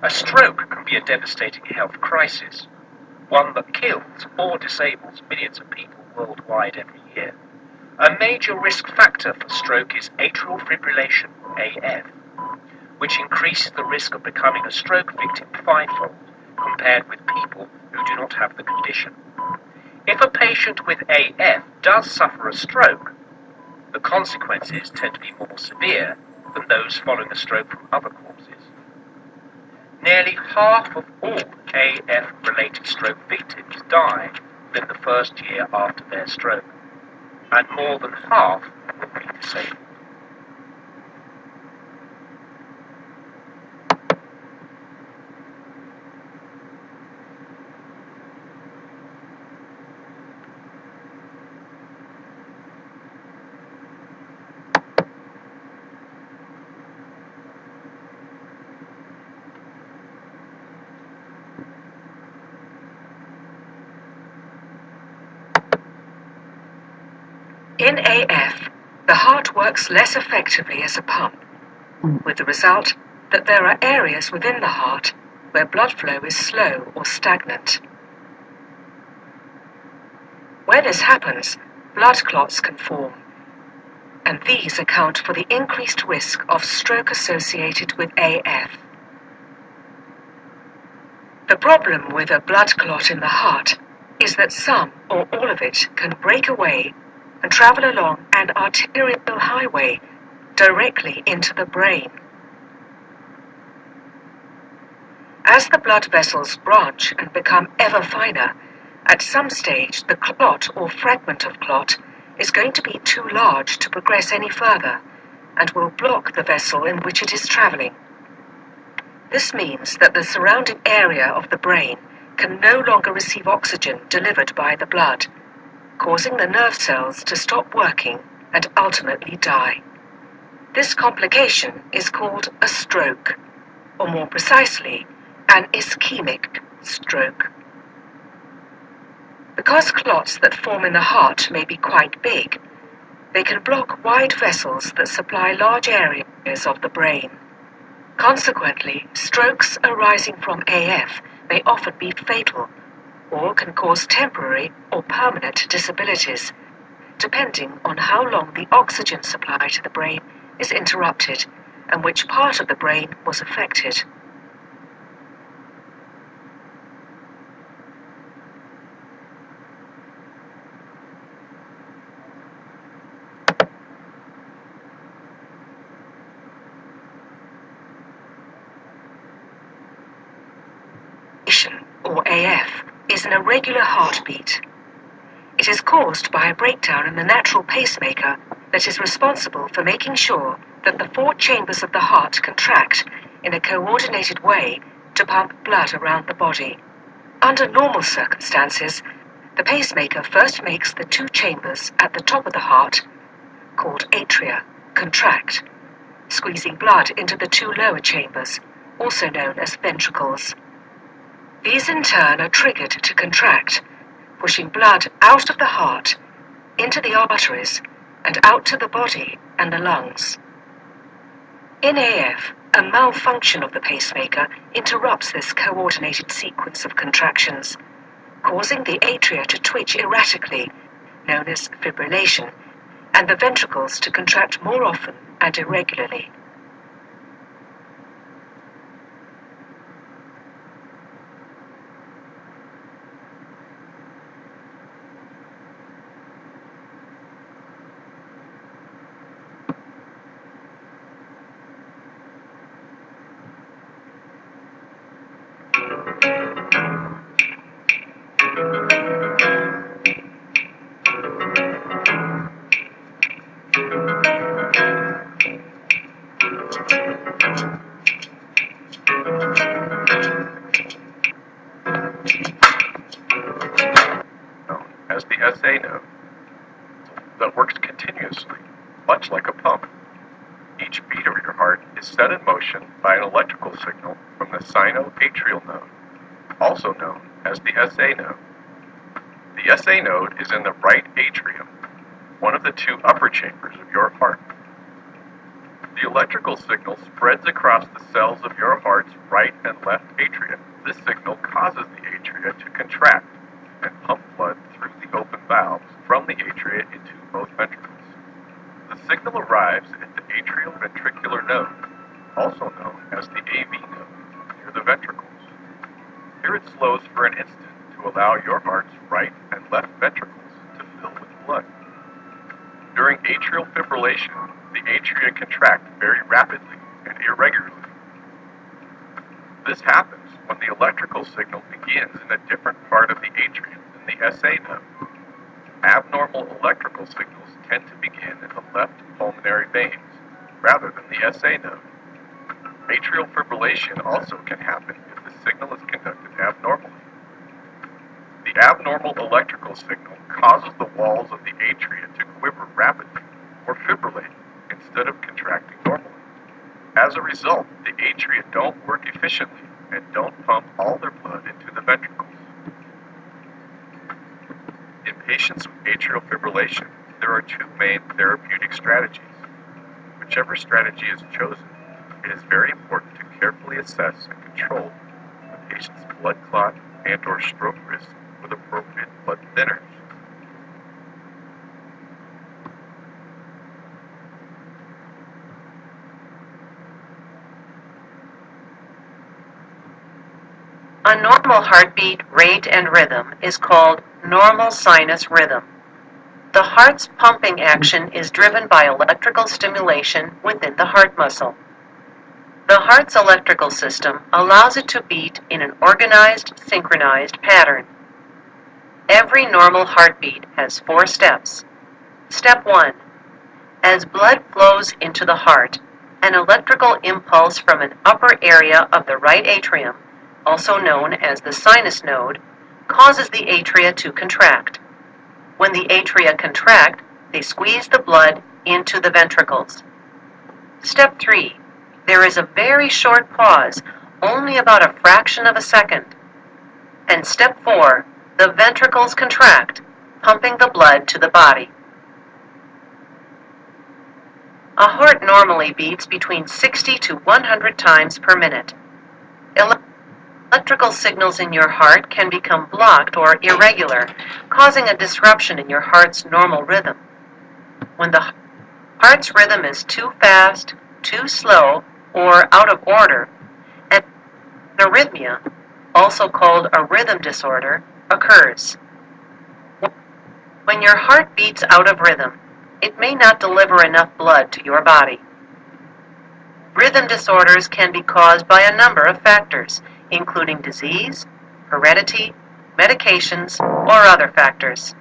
A stroke can be a devastating health crisis, one that kills or disables millions of people worldwide every year. A major risk factor for stroke is atrial fibrillation, AF, which increases the risk of becoming a stroke victim fivefold compared with people who do not have the condition. If a patient with AF does suffer a stroke, the consequences tend to be more severe than those following a stroke from other causes. Nearly half of all AF-related stroke victims die within the first year after their stroke, and more than half will be disabled. In AF, the heart works less effectively as a pump, with the result that there are areas within the heart where blood flow is slow or stagnant. Where this happens, blood clots can form, and these account for the increased risk of stroke associated with AF. The problem with a blood clot in the heart is that some or all of it can break away and travel along an arterial highway directly into the brain. As the blood vessels branch and become ever finer, at some stage the clot or fragment of clot is going to be too large to progress any further and will block the vessel in which it is traveling. This means that the surrounding area of the brain can no longer receive oxygen delivered by the blood, causing the nerve cells to stop working and ultimately die. This complication is called a stroke, or more precisely, an ischemic stroke. Because clots that form in the heart may be quite big, they can block wide vessels that supply large areas of the brain. Consequently, strokes arising from AF may often be fatal, or can cause temporary or permanent disabilities, depending on how long the oxygen supply to the brain is interrupted and which part of the brain was affected. Or AF is an irregular heartbeat. It is caused by a breakdown in the natural pacemaker that is responsible for making sure that the four chambers of the heart contract in a coordinated way to pump blood around the body. Under normal circumstances, the pacemaker first makes the two chambers at the top of the heart, called atria, contract, squeezing blood into the two lower chambers, also known as ventricles. These in turn are triggered to contract, pushing blood out of the heart, into the arteries, and out to the body and the lungs. In AF, a malfunction of the pacemaker interrupts this coordinated sequence of contractions, causing the atria to twitch erratically, known as fibrillation, and the ventricles to contract more often and irregularly. As the SA node that works continuously, much like a pump. Each beat of your heart is set in motion by an electrical signal from the sinoatrial node, also known as the SA node. The SA node is in the right atrium, one of the two upper chambers of your heart. The electrical signal spreads across the cells of your heart's right and left atria. This signal causes the atria to contract and pump blood through the open valves from the atria into both ventricles. The signal arrives at the atrioventricular node, also known as the AV node, near the ventricles. Here it slows for an instant to allow your heart's right and left ventricles to fill with blood. During atrial fibrillation, the atria contract very rapidly and irregularly. This happens when the electrical signal begins in a different part of the atrium than the SA node. Abnormal electrical signals tend to begin in the left pulmonary veins rather than the SA node. Atrial fibrillation also can happen if the signal is conducted abnormally. The abnormal electrical signal causes the walls of the atria to quiver rapidly or fibrillate instead of contracting normally. As a result, the atria don't work efficiently and don't pump all their blood into the ventricles. In patients with atrial fibrillation, there are two main therapeutic strategies. Whichever strategy is chosen, it is very important to carefully assess and control the patient's blood clot and/or stroke risk with appropriate blood thinners. A normal heartbeat rate and rhythm is called normal sinus rhythm. The heart's pumping action is driven by electrical stimulation within the heart muscle. The heart's electrical system allows it to beat in an organized, synchronized pattern. Every normal heartbeat has 4 steps. Step 1. As blood flows into the heart, an electrical impulse from an upper area of the right atrium, also known as the sinus node, causes the atria to contract. When the atria contract, they squeeze the blood into the ventricles. Step 3. There is a very short pause, only about a fraction of a second. And step 4. The ventricles contract, pumping the blood to the body. A heart normally beats between 60 to 100 times per minute. Electrical signals in your heart can become blocked or irregular, causing a disruption in your heart's normal rhythm. When the heart's rhythm is too fast, too slow, or out of order, an arrhythmia, also called a rhythm disorder, occurs. When your heart beats out of rhythm, it may not deliver enough blood to your body. Rhythm disorders can be caused by a number of factors, including disease, heredity, medications, or other factors.